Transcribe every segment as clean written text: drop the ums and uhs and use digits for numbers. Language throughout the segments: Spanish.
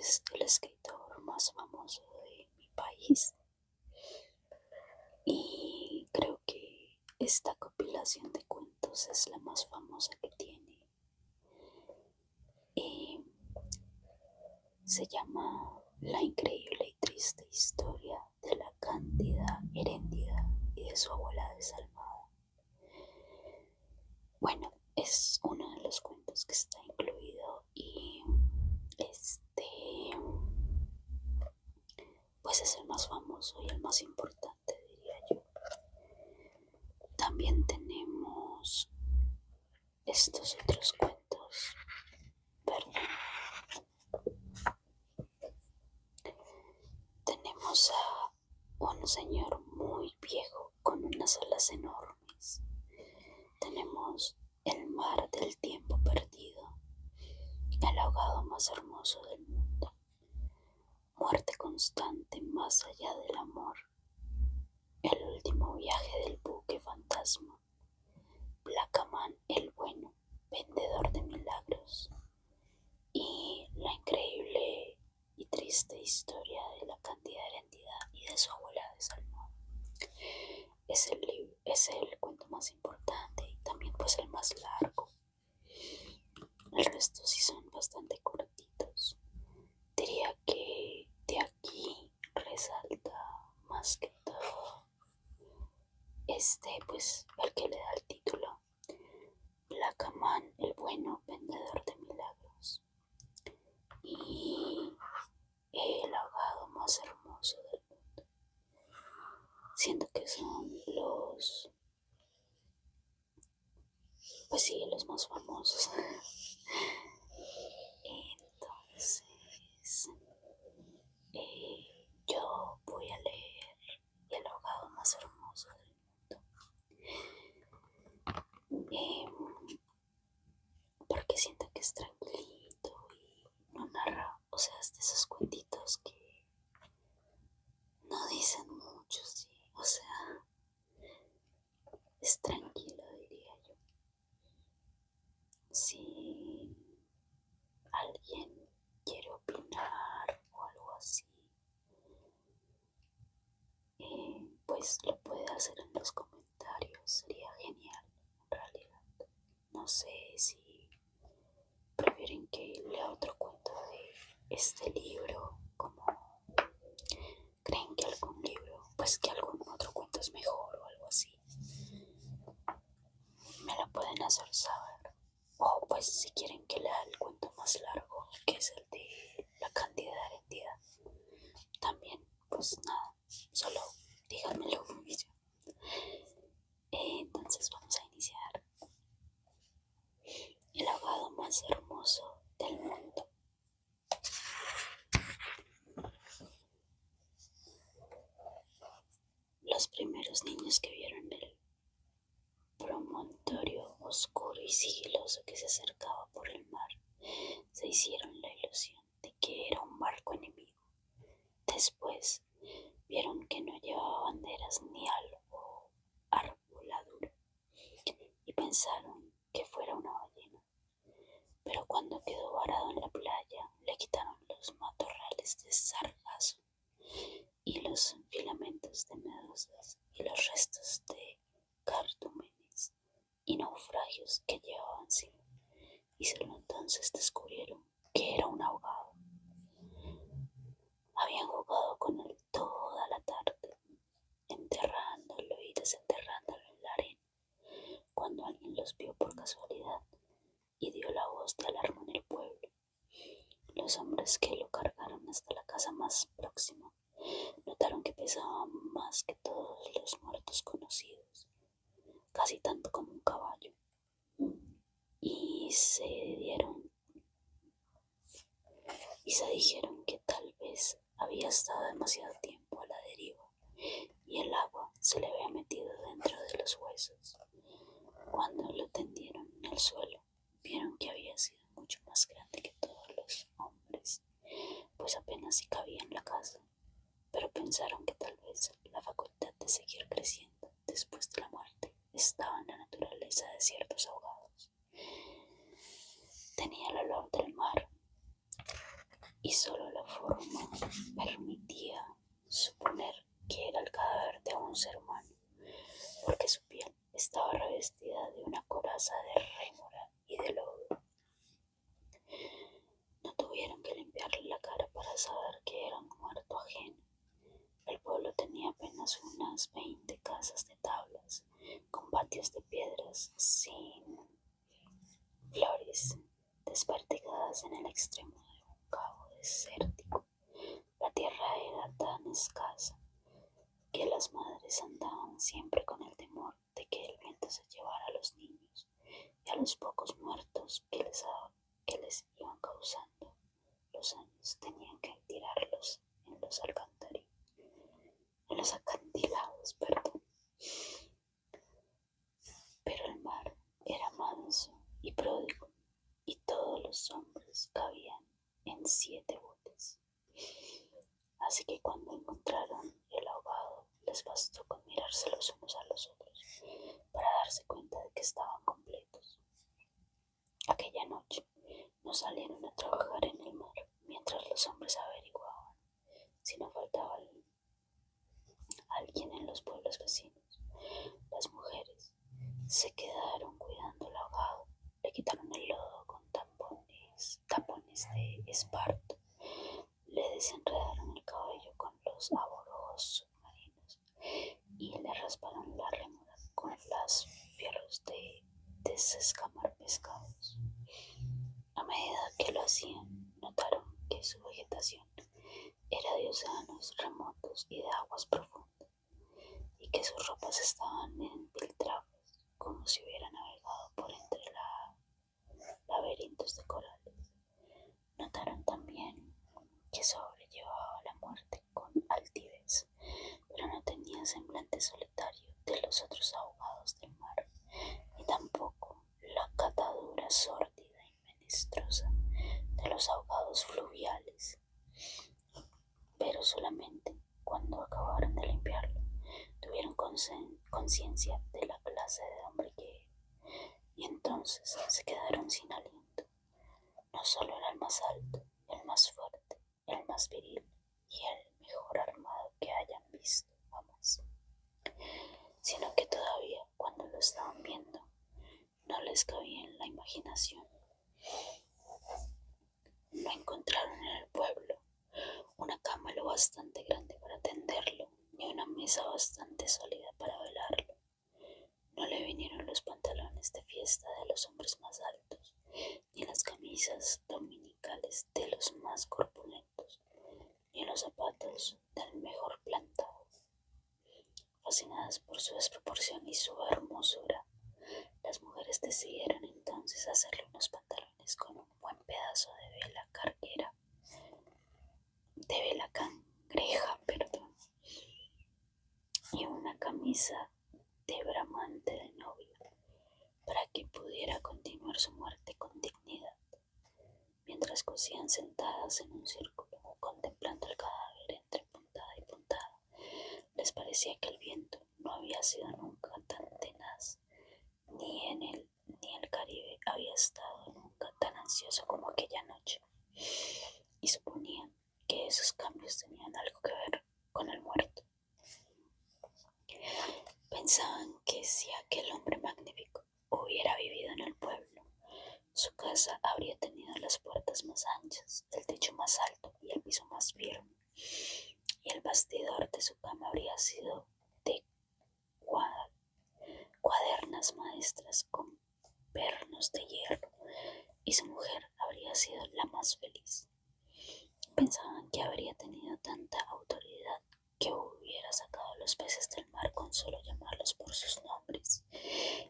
es el escritor más famoso de mi país y creo que esta compilación de cuentos es la más famosa que tiene. Y se llama La increíble y triste historia de la Cándida Heréndida y de su abuela desalmada. Bueno, es uno de los cuentos que está incluido y pues es el más famoso y el más importante, diría yo. También tenemos estos otros cuentos, ¿verdad? Tenemos a un señor muy viejo con unas alas enormes. Tenemos el mar del tiempo perdido, el ahogado más hermoso del mundo, muerte constante más allá del amor, el último viaje del buque fantasma, Blackaman el bueno, vendedor de milagros, y la increíble y triste historia de la Cándida Heréndida y de su abuela desalmada. Es el cuento más importante y también pues el más largo. El resto sí son bastante cortitos. Diría que de aquí resalta más que todo pues el que le da el título, Blackaman el bueno, vendedor de milagros, y el ahogado más hermoso del mundo. Siento que son pues sí, los más famosos. Entonces, yo voy a leer el ahogado más hermoso del mundo. Porque siento que es tranquilito y no narra, o sea, es de esos cuentitos que no dicen mucho, sí, o sea, es tranquilo, diría yo. Si alguien quiere opinar o algo así, pues lo puede hacer en los comentarios, sería genial en realidad. No sé si prefieren que lea otro cuento de este libro, como creen que algún libro, pues que algún otro cuento es mejor o algo así. Me lo pueden hacer saber. O pues si quieren que lea el cuento más largo, que es el de la Cándida Heréndida, también pues nada, solo díganmelo y ya. Entonces vamos a iniciar. El ahogado más hermoso del mundo. Los primeros niños que vieron el promontorio oscuro y sigiloso que se acercaba por el mar se hicieron la ilusión de que era un barco enemigo. Después vieron que no llevaba banderas ni arboladura y pensaron que fuera una ballena. Pero cuando quedó varado en la playa, le quitaron los matorrales de sargazo y los filamentos de medusas y los restos de cardúmenes y naufragios que llevaban encima, y solo entonces descubrieron que era un ahogado. Habían jugado con él toda la tarde, enterrándolo y desenterrándolo en la arena, cuando alguien los vio por casualidad y dio la voz de alarma en el pueblo. Los hombres que lo cargaron hasta la casa más próxima notaron que pesaba más que todos los muertos conocidos, casi tanto como un caballo, y se dijeron que tal vez había estado demasiado tiempo a la deriva y el agua se le había metido dentro de los huesos. Cuando lo tendieron en el suelo, vieron que había sido mucho más grande que todos los hombres, pues apenas si cabía en la casa, pero pensaron que tal vez la facultad de seguir creciendo después de la muerte estaba en la naturaleza de ciertos ahogados. Tenía el olor del mar y solo lo forma permitía suponer que era el cadáver de un ser humano, porque su piel estaba revestida de una coraza de rémora y de lodo. No tuvieron que limpiarle la cara para saber que era un muerto ajeno. El pueblo tenía apenas unas 20 casas de tablas, con patios de piedras sin flores, desperdigadas en el extremo de un cabo desértico. La tierra era tan escasa que las madres andaban siempre con el temor de que el viento se llevara a los niños y a los pocos muertos que les iban causando los años. Tenían que tirarlos en los acantilados, perdón. Pero el mar era manso y pródigo, y todos los hombres cabían en 7 botes. Así que cuando encontraron el ahogado, les bastó con mirarse los unos a los otros para darse cuenta de que estaban completos. Aquella noche no salieron a trabajar en el mar mientras los hombres averiguaban si no faltaba alguien en los pueblos vecinos. Las mujeres se quedaron cuidando al ahogado, le quitaron el lodo con tapones de esparto, le desenredaron el cabello con los aborojos submarinos y le rasparon la rémora con los fierros de desescamar pescados. A medida que lo hacían, notaron que su vegetación era de océanos remotos y de aguas profundas, y que sus ropas estaban empiltradas como si hubiera navegado por entre laberintos de corales. Notaron también que sobrellevaba la muerte con altivez, pero no tenía semblante solitario de los otros ahogados del mar, ni tampoco la catadura sórdida y menesterosa de los ahogados fluviales. Pero solamente cuando acabaron de limpiarlo tuvieron conciencia de la clase de hombre que era, y entonces se quedaron sin aliento. No solo era el más alto, el más fuerte, el más viril y el mejor armado que hayan visto jamás, sino que todavía, cuando lo estaban viendo, no les cabía en la imaginación. No encontraron en el pueblo una cama lo bastante grande para tenderlo, ni una mesa bastante sólida para velarlo. No le vinieron los pantalones de fiesta de los hombres más altos, ni las camisas dominicales de los más corpulentos, ni los zapatos del mejor plantado. Fascinadas por su desproporción y su hermosura, las mujeres decidieron entonces hacerle unos pantalones con un buen pedazo de vela cangreja, y una camisa de bramante de novia, para que pudiera continuar su muerte con dignidad. Mientras cosían sentadas en un círculo, contemplando el cadáver entre puntada y puntada, les parecía que el viento no había sido nunca tan tenaz, ni el Caribe había estado nunca tan ansioso como aquella noche, y suponían que esos cambios tenían algo que ver con el muerto. Pensaban que si aquel hombre magnífico hubiera vivido en el pueblo, su casa habría tenido las puertas más anchas, el techo más alto y el piso más firme, y el bastidor de su cama habría sido de cuadernas maestras con pernos de hierro, y su mujer habría sido la más feliz. Pensaban que habría tenido tanta autoridad que hubiera sacado los peces del mar con solo llamarlos por sus nombres,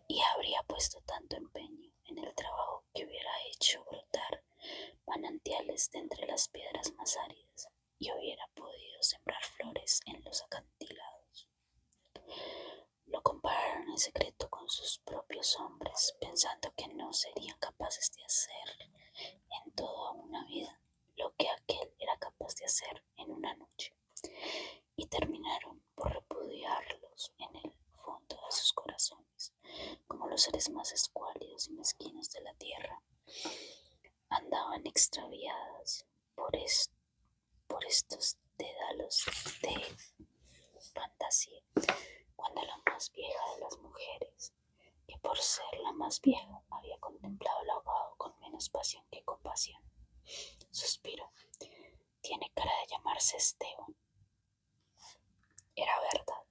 y habría puesto tanto empeño en el trabajo que hubiera hecho brotar manantiales de entre las piedras más áridas, y hubiera podido sembrar flores en los acantilados. Lo compararon en secreto con sus propios hombres, pensando que no serían capaces de hacer en toda una vida lo que aquel era capaz de hacer en una noche, y terminaron por repudiarlos en el fondo de sus corazones como los seres más escuálidos y mezquinos de la tierra. Andaban extraviadas por estos dédalos de fantasía, cuando la más vieja de las mujeres, que por ser la más vieja había contemplado al ahogado con menos pasión que compasión, suspiró: tiene cara de llamarse Esteban. Era verdad.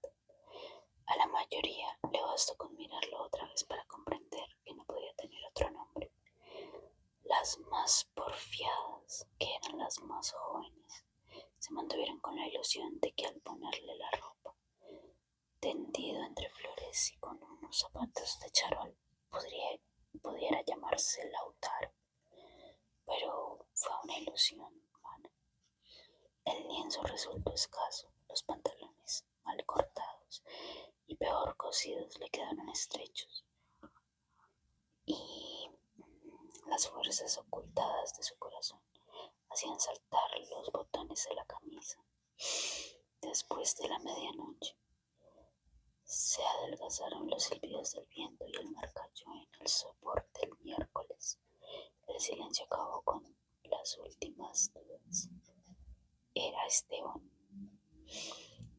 A la mayoría le bastó con mirarlo otra vez para comprender que no podía tener otro nombre. Las más porfiadas, que eran las más jóvenes, se mantuvieron con la ilusión de que al ponerle la ropa, tendido entre flores y con unos zapatos de charol, pudiera llamarse Lautaro. Pero fue una ilusión vana. El lienzo resultó escaso, los pantalones mal cortados y peor cosidos le quedaron estrechos, y las fuerzas ocultadas de su corazón hacían saltar los botones de la camisa. Después de la medianoche, se adelgazaron los silbidos del viento y el mar cayó en el sopor del miércoles. El silencio acabó con las últimas dudas. Era Esteban.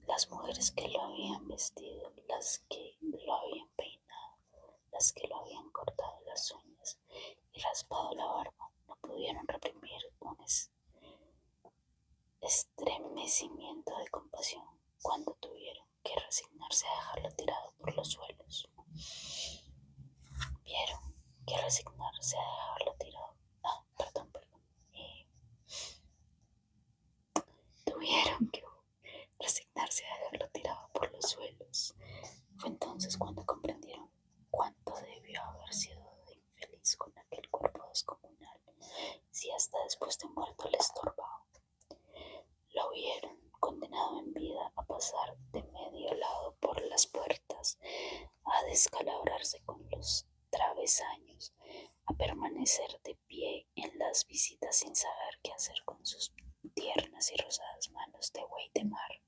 Las mujeres que lo habían vestido, las que lo habían peinado, las que lo habían cortado las uñas y raspado la barba, no pudieron reprimir un estremecimiento de compasión cuando tuvieron que resignarse a dejarlo tirado por los suelos. Vieron que resignarse a dejarlo tirado. Perdón. Tuvieron que resignarse a dejarlo tirado por los suelos. Fue entonces cuando comprendieron cuánto debió haber sido de infeliz con aquel cuerpo descomunal, si hasta después de muerto le estorbaba. Lo hubieran condenado en vida a pasar de medio lado por las puertas, a descalabrarse con los travesaños, a permanecer de pie en las visitas sin saber qué hacer con sus tiernas y rosadas manos de buey de mar,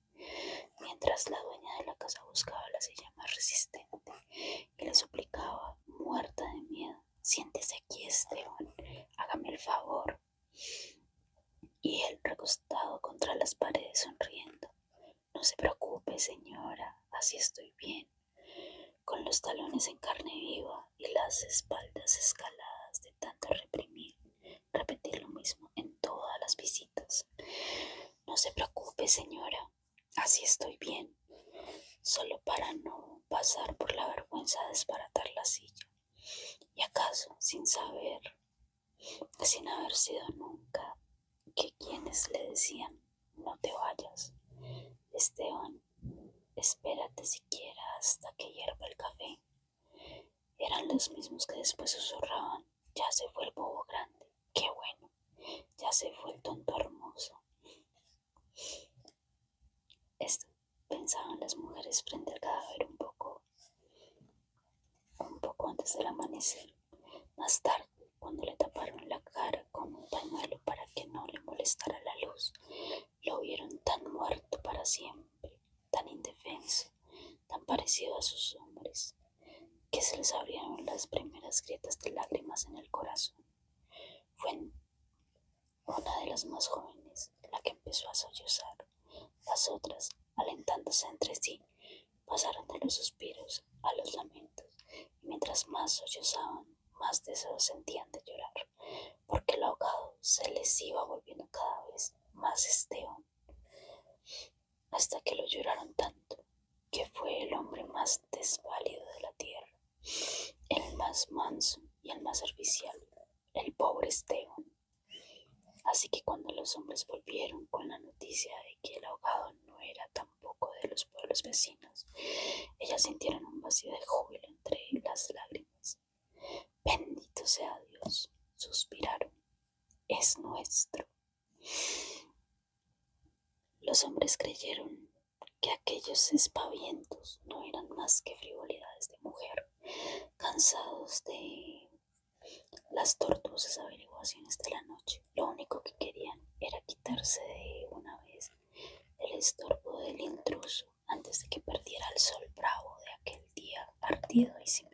mientras la dueña de la casa buscaba la silla más resistente y le suplicaba, muerta de miedo: siéntese aquí, Esteban, hágame el favor. Y él, recostado contra las paredes, sonriendo: no se preocupe, señora, así estoy bien, con los talones en carne viva y las espaldas escaladas de tanto repetir lo mismo en todas las visitas. No se preocupe, señora, así estoy bien, solo para no pasar por la vergüenza de desbaratar la silla. Y acaso, sin haber sido nunca, que quienes le decían: no te vayas, Esteban, espérate siquiera hasta que hierva el café, eran los mismos que después susurraban: ya se fue el bobo grande, qué bueno, ya se fue el tonto hermoso. Esto pensaban las mujeres frente al cadáver un poco antes del amanecer. Más tarde, cuando le taparon la cara con un pañuelo para que no le molestara la luz, lo vieron tan muerto para siempre, tan indefenso, tan parecido a sus hombres, que se les abrieron las primeras grietas de lágrimas en el corazón. Fue una de las más jóvenes la que empezó a sollozar. Las otras, alentándose entre sí, pasaron de los suspiros a los lamentos, y mientras más sollozaban, más deseos sentían de llorar, porque el ahogado se les iba volviendo cada vez más Esteban, hasta que lo lloraron tanto que fue el hombre más desválido de la tierra, el más manso y el más servicial, el pobre Esteban. Así que cuando los hombres volvieron con la noticia de que el ahogado no era tampoco de los pueblos vecinos, ellas sintieron un vacío de júbilo entre las lágrimas. Bendito sea Dios, suspiraron, es nuestro. Los hombres creyeron que aquellos espavientos no eran más que frivolidades de mujer, cansados de las tortuosas averiguaciones de la noche. Lo único que querían era quitarse de una vez el estorbo del intruso antes de que perdiera el sol bravo de aquel día árido y sin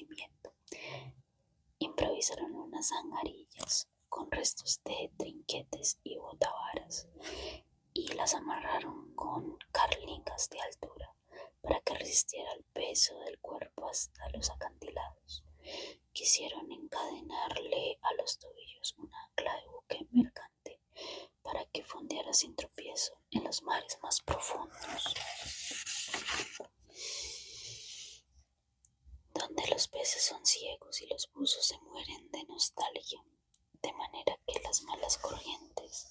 viento. Improvisaron unas angarillas con restos de trinquetes y botavaras y las amarraron con carlingas de altura para que resistiera el peso del cuerpo hasta los acantilados. Quisieron encadenarle a los tobillos un ancla de buque mercante para que fondeara sin tropiezo en los mares más profundos, donde los peces son ciegos y los buzos se mueren de nostalgia, de manera que las malas corrientes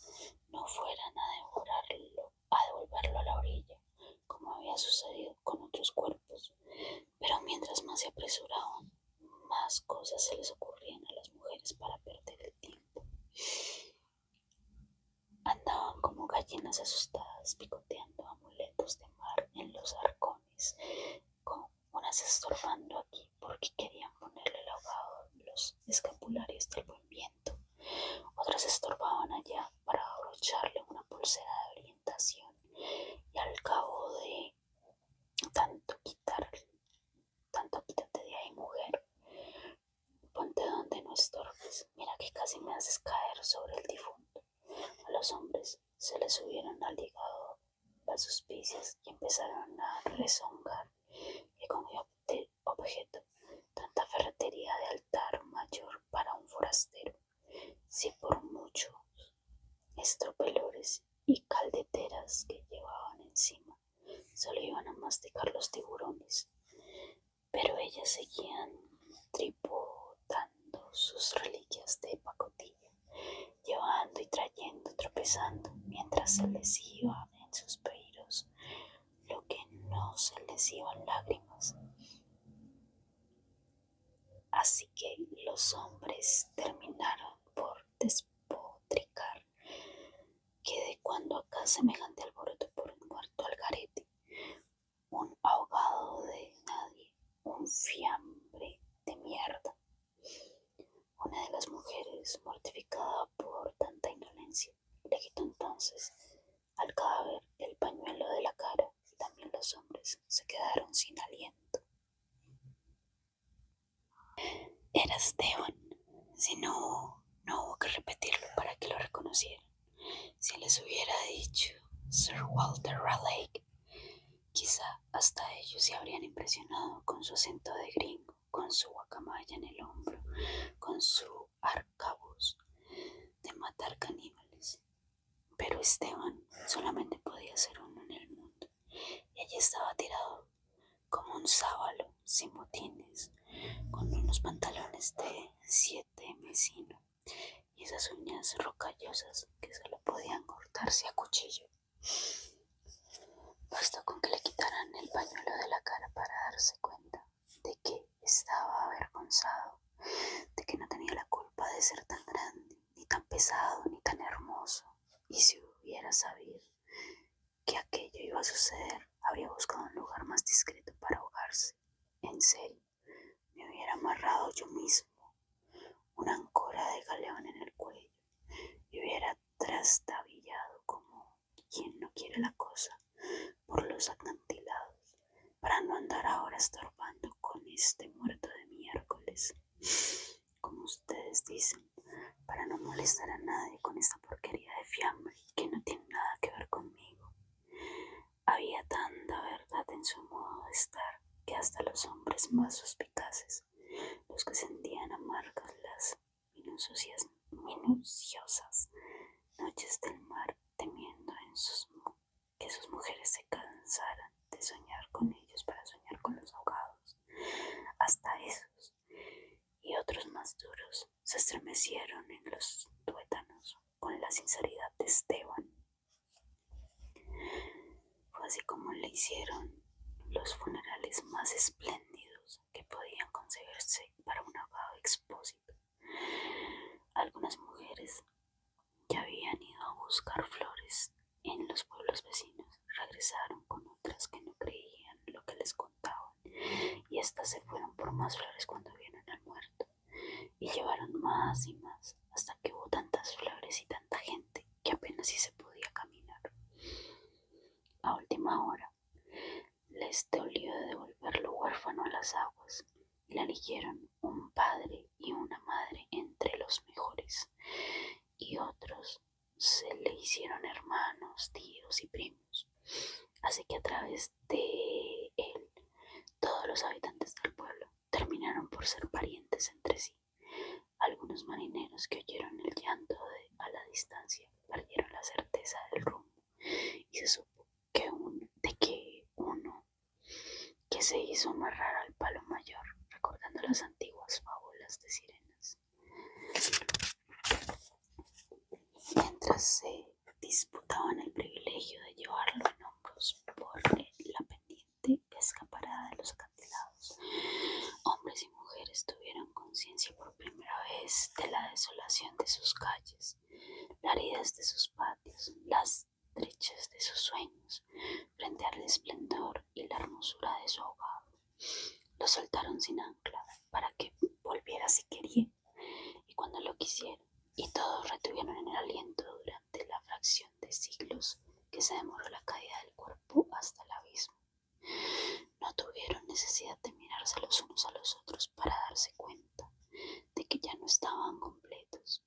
no fueran a devolverlo a la orilla, como había sucedido con otros cuerpos. Pero mientras más se apresuraban, más cosas se les ocurrían a las mujeres para perder el tiempo. Andaban como gallinas asustadas picoteando amuletos de mar en los arcones, con unas estorbando aquí porque querían ponerle el ahogado los escapularios del buen viento, otras estorbaban allá para abrocharle una pulsera de orientación, y al cabo de tanto quítate de ahí, mujer, ponte donde no estorbes, mira que casi me haces caer sobre el difunto. A los hombres se les subieron al hígado las suspicias y empezaron a rezongar que con qué objeto tanta ferretería de altar mayor para un forastero, si por muchos estropelores y caldeteras que llevaban encima solo iban a masticar los tiburones. Pero ellas seguían tributando sus reliquias de pacotilla, llevando y trayendo, tropezando, mientras se les iba en suspiros lo que no se les iban lágrimas. Así que los hombres terminaron por despotricar que de cuando acá semejante alboroto por un muerto al garete, un ahogado de nadie, un fiambre de mierda. Una de las mujeres, mortificada por tanta indolencia, le quitó entonces al cadáver el pañuelo de la cara, y también los hombres se quedaron sin aliento. Era Esteban. Si no hubo que repetirlo para que lo reconocieran. Si les hubiera dicho Sir Walter Raleigh, quizá hasta ellos se habrían impresionado con su acento de gringo, con su guacamaya en el hombro, con su arcabuz de matar caníbales. Pero Esteban solamente podía ser uno en el mundo, y allí estaba tirado como un sábalo, sin botines, con unos pantalones de 7 mesino y esas uñas rocallosas que solo podían cortarse a cuchillo. Bastó con que le quitaran el pañuelo de la cara para darse cuenta de que estaba avergonzado, de que no tenía la culpa de ser tan grande, ni tan pesado, ni tan hermoso. Y si hubiera sabido que aquello iba a suceder, habría buscado un lugar más discreto para ahogarse. En serio, me hubiera amarrado yo mismo una ancora de galeón en el cuello y hubiera trastabillado como quien no quiere la cosa por los acantilados, para no andar ahora estorbando con este muerto de miércoles, como ustedes dicen, para no molestar a nadie con esta porquería de fiambre que no tiene nada que ver conmigo. Había tanta verdad en su modo de estar que hasta los hombres más suspicaces, los que sentían amargas las minuciosas noches del mar, temiendo que sus mujeres se cansaran de soñar con ellos para soñar con los ahogados, hasta esos y otros más duros se estremecieron en los tuétanos con la sinceridad de Esteban. Fue así como le hicieron los funerales más espléndidos que podían concebirse para un ahogado expósito. Algunas mujeres que habían ido a buscar flores en los pueblos vecinos regresaron con otras que no creían lo que les contaban, y éstas se fueron por más flores cuando vieron al muerto, y llevaron más y más hasta que hubo tantas flores y tanta gente que apenas si se podía caminar. A última hora les dolió de devolverlo huérfano a las aguas, y le eligieron un padre y una madre entre los mejores, se le hicieron hermanos, tíos y primos. Así que a través de él, todos los habitantes del pueblo terminaron por ser parientes entre sí. Algunos marineros que oyeron el llanto a la distancia perdieron la certeza del rumbo y se supo de que uno que se hizo amarrar al palo mayor, recordando las antiguas fábulas de sirenas. Mientras se disputaban el privilegio de llevarlo en hombros por la pendiente escaparada de los acantilados, hombres y mujeres tuvieron conciencia por primera vez de la desolación de sus calles, la aridez de sus patios, las estrechez de sus sueños, frente al esplendor y la hermosura de su ahogado. Lo soltaron sin ancla para que volviera si quería y cuando lo quisieron, y todos retuvieron el aliento durante la fracción de siglos que se demoró la caída del cuerpo hasta el abismo. No tuvieron necesidad de mirarse los unos a los otros para darse cuenta de que ya no estaban completos,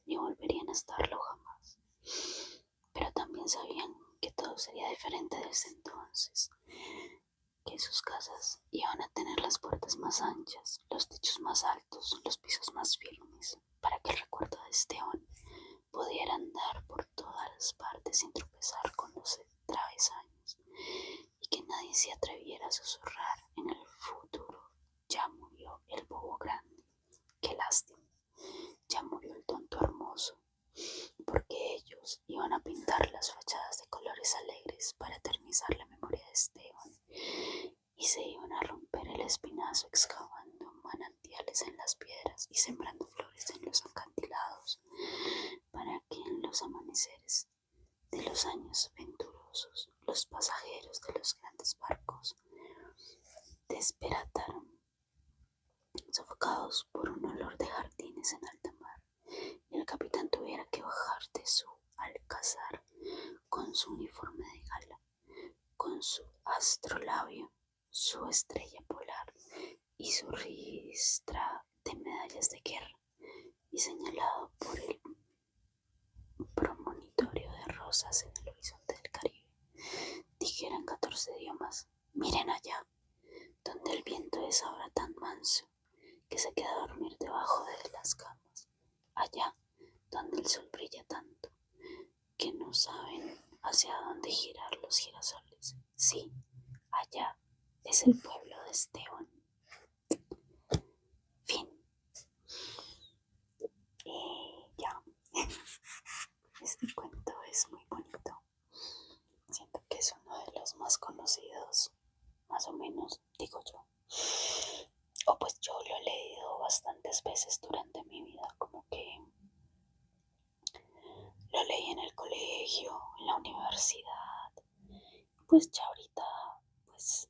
ni volverían a estarlo jamás. Pero también sabían que todo sería diferente desde entonces, que sus casas iban a tener las puertas más anchas, los techos más altos, los pisos más firmes, para que el recuerdo de Esteban pudiera andar por todas las partes sin tropezar con los travesaños, y que nadie se atreviera a susurrar en el futuro: ya murió el bobo grande, qué lástima, ya murió el tonto hermoso, porque ellos iban a pintar las fachadas de colores alegres para eternizar la memoria de Esteban, y se iban a romper el espinazo excavando manantiales en las piedras y sembrando flores en los acantilados, para que en los amaneceres de los años venturosos los pasajeros de los grandes barcos desperataron, sofocados por un olor de jardines en alta mar, y el capitán tuviera que bajar de su alcázar con su uniforme de gala, con su astrolabio, su estrella polar y su ristra de medallas de guerra, y señalado por el promontorio de rosas en el horizonte del Caribe, dijera en 14 idiomas: miren allá, donde el viento es ahora tan manso que se queda a dormir debajo de las camas, allá donde el sol brilla tanto que no saben hacia dónde girar los girasoles. Sí, allá es el pueblo de Esteban. Fin. Y ya. Este cuento es muy bonito. Siento que es uno de los más conocidos, más o menos, digo yo. O pues yo lo he leído bastantes veces durante mi vida, como que lo leí en el colegio, en la universidad, pues ya ahorita, pues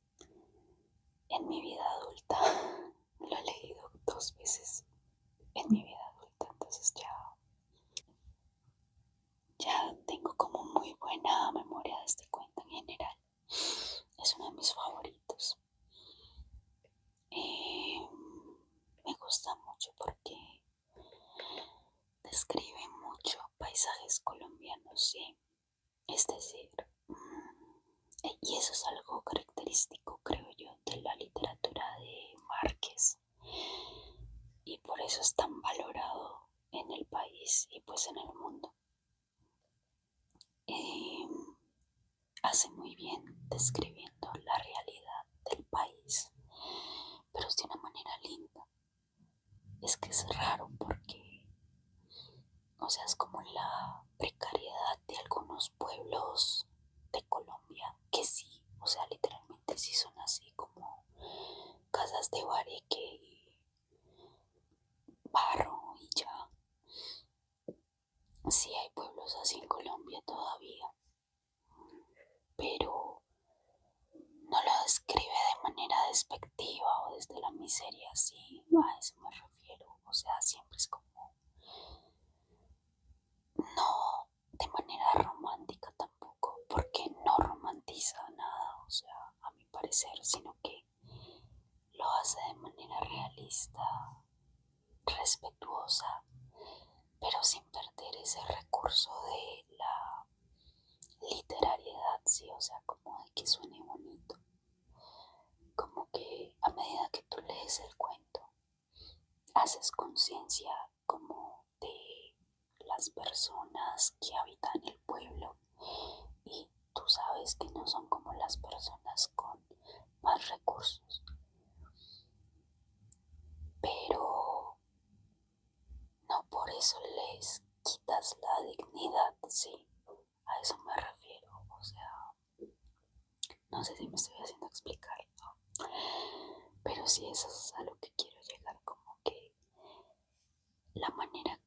en mi vida adulta, lo he leído 2 veces en mi vida adulta, entonces ya tengo como muy buena memoria de este cuento en general. Es uno de mis favoritos. Me gusta mucho porque describe mucho paisajes colombianos, ¿sí? Es decir, y eso es algo característico, creo yo, de la literatura de Márquez, y por eso es tan valorado en el país y pues en el mundo. Hace muy bien describiendo la realidad del país, pero es de una manera linda. Es que es raro porque, o sea, es como la precariedad de algunos pueblos de Colombia, que sí, o sea, literalmente sí son así como casas de bareque y barro y ya. Sí hay pueblos así en Colombia todavía, pero no lo describe de manera despectiva o desde la miseria, sí, a eso me refiero. O sea, siempre es como, no de manera romántica tampoco, porque no romantiza nada, o sea, a mi parecer, sino que lo hace de manera realista, respetuosa, pero sin perder ese recuerdo recurso de la literariedad, sí, o sea, como de que suene bonito, como que a medida que tú lees el cuento, haces conciencia como de las personas que habitan el pueblo y tú sabes que no son como las personas con más recursos, pero no por eso les quitas la dignidad, sí, a eso me refiero, o sea, no sé si me estoy haciendo explicar, ¿no? Pero sí, eso es a lo que quiero llegar, como que la manera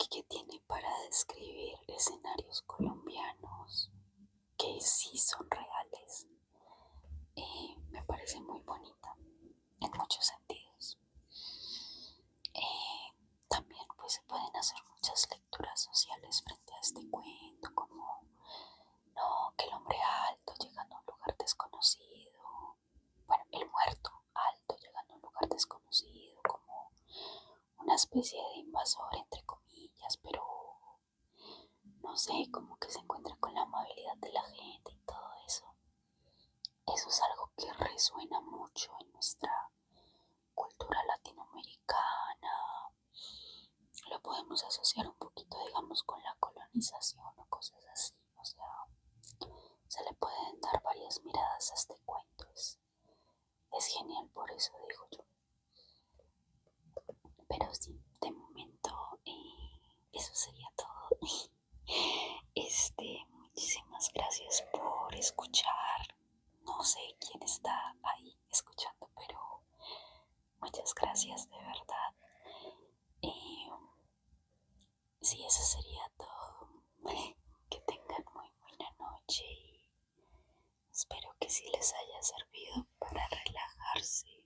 que tiene para describir escenarios colombianos que sí son reales, me parece muy bonita en muchos sentidos. También pues se pueden hacer muchas lecturas sociales frente a este cuento, como no, que el hombre alto llegando a un lugar desconocido, bueno, el muerto alto llegando a un lugar desconocido, como una especie de invasor entre comillas, pero no sé, como que se encuentra con la amabilidad de la gente y todo eso. Eso es algo que resuena mucho en nuestra cultura latinoamericana. Lo podemos asociar un poquito, digamos, con la colonización o cosas así. O sea, se le pueden dar varias miradas a este cuento. Es genial, por eso digo yo. Pero sí, de momento eso sería todo. Muchísimas gracias por escuchar. No sé quién está ahí escuchando, pero muchas gracias de verdad. Y sí, eso sería todo. Que tengan muy buena noche y espero que sí les haya servido para relajarse.